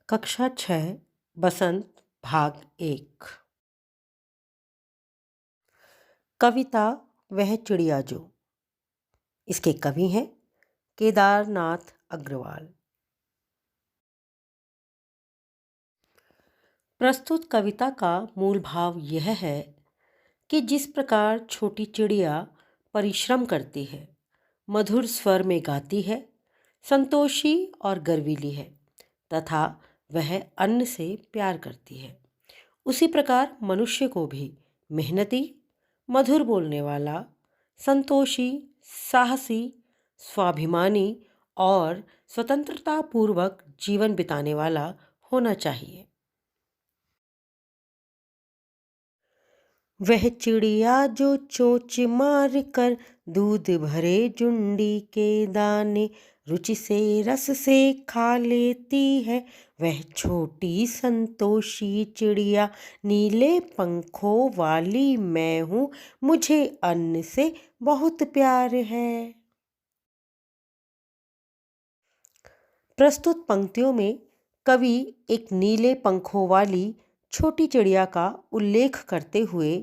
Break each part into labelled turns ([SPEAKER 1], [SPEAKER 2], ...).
[SPEAKER 1] कक्षा 6 बसंत भाग 1। कविता वह चिड़िया जो। इसके कवि हैं केदारनाथ अग्रवाल। प्रस्तुत कविता का मूल भाव यह है कि जिस प्रकार छोटी चिड़िया परिश्रम करती है, मधुर स्वर में गाती है, संतोषी और गर्वीली है तथा वह अन्न से प्यार करती है, उसी प्रकार मनुष्य को भी मेहनती, मधुर बोलने वाला, संतोषी, साहसी, स्वाभिमानी और स्वतंत्रता पूर्वक जीवन बिताने वाला होना चाहिए। वह चिड़िया जो चोंच मार कर दूध भरे जुंडी के दाने रुचि से रस से खा लेती है, वह छोटी संतोषी चिड़िया नीले पंखों वाली मैं हूँ, मुझे अन्न से बहुत प्यार है। प्रस्तुत पंक्तियों में कवि एक नीले पंखों वाली छोटी चिड़िया का उल्लेख करते हुए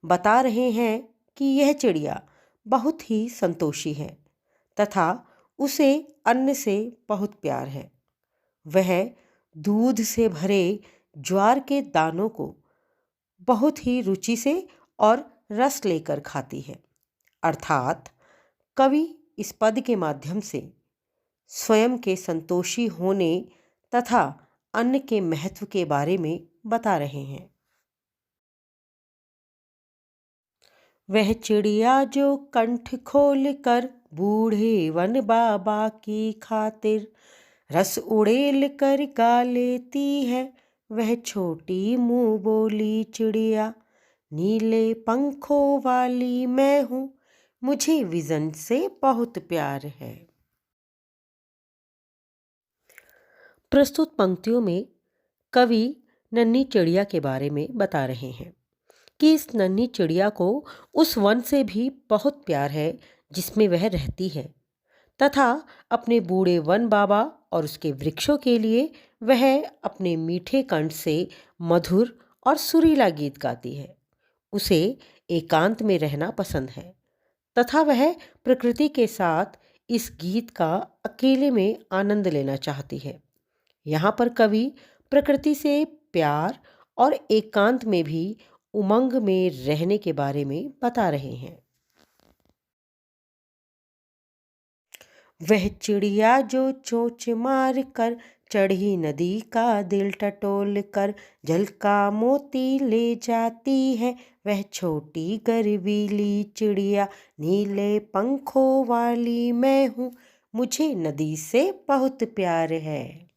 [SPEAKER 1] बता रहे हैं कि यह चिड़िया बहुत ही संतोषी है तथा उसे अन्न से बहुत प्यार है। वह दूध से भरे ज्वार के दानों को बहुत ही रुचि से और रस लेकर खाती है। अर्थात कवि इस पद के माध्यम से स्वयं के संतोषी होने तथा अन्न के महत्व के बारे में बता रहे हैं। वह चिड़िया जो कंठ खोल कर बूढ़े वन बाबा की खातिर रस उड़ेल कर गा लेती है, वह छोटी मुंह बोली चिड़िया नीले पंखों वाली मैं हूँ, मुझे विजन से बहुत प्यार है। प्रस्तुत पंक्तियों में कवि नन्ही चिड़िया के बारे में बता रहे हैं कि इस नन्ही चिड़िया को उस वन से भी बहुत प्यार है जिसमें वह रहती है तथा अपने बूढ़े वन बाबा और उसके वृक्षों के लिए वह अपने मीठे कंठ से मधुर और सुरीला गीत गाती है। उसे एकांत में रहना पसंद है तथा वह प्रकृति के साथ इस गीत का अकेले में आनंद लेना चाहती है। यहाँ पर कवि प्रकृति से प्यार और एकांत में भी उमंग में रहने के बारे में बता रहे हैं। वह चिड़िया जो चोंच मार कर चढ़ी नदी का दिल टटोल कर जल का मोती ले जाती है, वह छोटी गर्वीली चिड़िया नीले पंखों वाली मैं हूँ, मुझे नदी से बहुत प्यार है।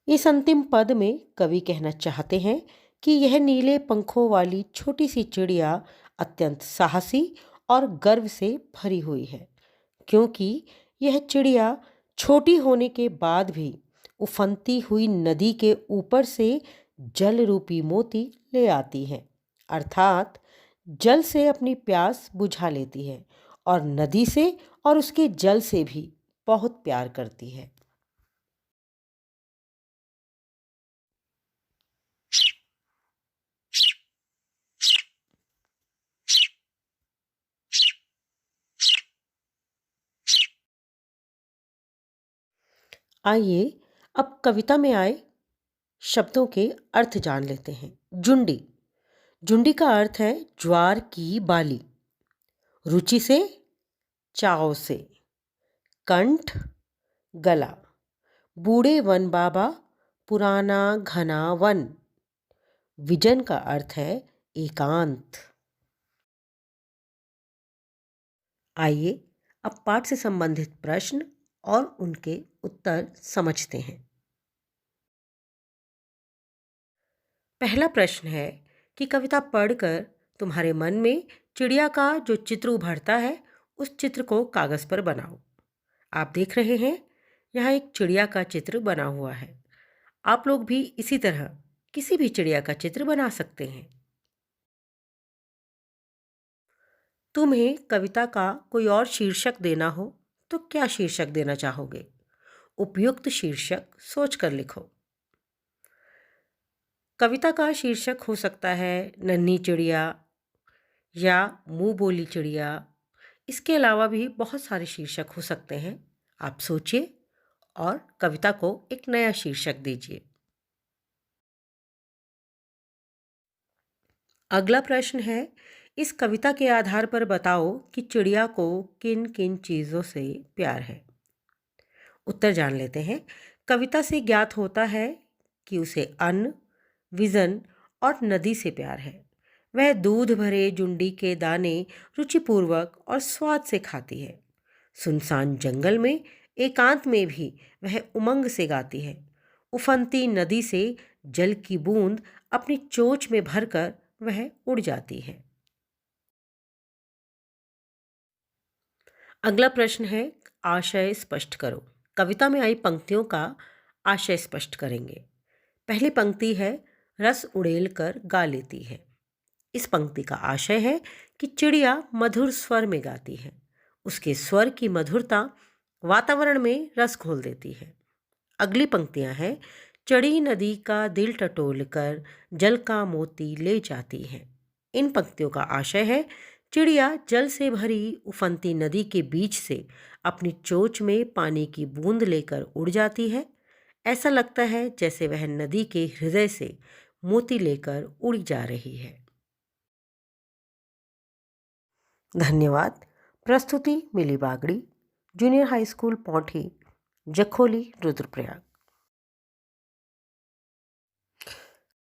[SPEAKER 1] इस अंतिम पद में कवि कहना चाहते हैं कि यह नीले पंखों वाली छोटी सी चिड़िया अत्यंत साहसी और गर्व से भरी हुई है, क्योंकि यह चिड़िया छोटी होने के बाद भी उफनती हुई नदी के ऊपर से जल रूपी मोती ले आती है। अर्थात जल से अपनी प्यास बुझा लेती है और नदी से और उसके जल से भी बहुत प्यार करती है। आइए अब कविता में आए शब्दों के अर्थ जान लेते हैं। जुंडी। जुंडी का अर्थ है ज्वार की बाली। रुचि से, चाव से। कंठ, गला। बूढ़े वन बाबा, पुराना घना वन। विजन का अर्थ है एकांत। आइए अब पाठ से संबंधित प्रश्न और उनके उत्तर समझते हैं। पहला प्रश्न है कि कविता पढ़कर तुम्हारे मन में चिड़िया का जो चित्र उभरता है उस चित्र को कागज पर बनाओ। आप देख रहे हैं यहाँ एक चिड़िया का चित्र बना हुआ है। आप लोग भी इसी तरह किसी भी चिड़िया का चित्र बना सकते हैं। तुम्हें कविता का कोई और शीर्षक देना हो तो क्या शीर्षक देना चाहोगे? उपयुक्त शीर्षक सोचकर लिखो। कविता का शीर्षक हो सकता है नन्ही चिड़िया या मुंह बोली चिड़िया। इसके अलावा भी बहुत सारे शीर्षक हो सकते हैं। आप सोचिए और कविता को एक नया शीर्षक दीजिए। अगला प्रश्न है, इस कविता के आधार पर बताओ कि चिड़िया को किन किन चीज़ों से प्यार है। उत्तर जान लेते हैं। कविता से ज्ञात होता है कि उसे अन्न, विजन और नदी से प्यार है। वह दूध भरे जुंडी के दाने रुचिपूर्वक और स्वाद से खाती है। सुनसान जंगल में एकांत में भी वह उमंग से गाती है। उफनती नदी से जल की बूंद अपनी चोंच में भरकर वह उड़ जाती है। अगला प्रश्न है, आशय स्पष्ट करो। कविता में आई पंक्तियों का आशय स्पष्ट करेंगे। पहली पंक्ति है, रस उड़ेल कर गा लेती है। इस पंक्ति का आशय है कि चिड़िया मधुर स्वर में गाती है। उसके स्वर की मधुरता वातावरण में रस घोल देती है। अगली पंक्तियां हैं, चढ़ी नदी का दिल टटोल कर जल का मोती ले जाती है। इन पंक्तियों का आशय है, चिड़िया जल से भरी उफनती नदी के बीच से अपनी चोंच में पानी की बूंद लेकर उड़ जाती है। ऐसा लगता है जैसे वह नदी के हृदय से मोती लेकर उड़ी जा रही है। धन्यवाद। प्रस्तुति Mili Bagri, junior high school Paunthi, Jakholi, Rudraprayag.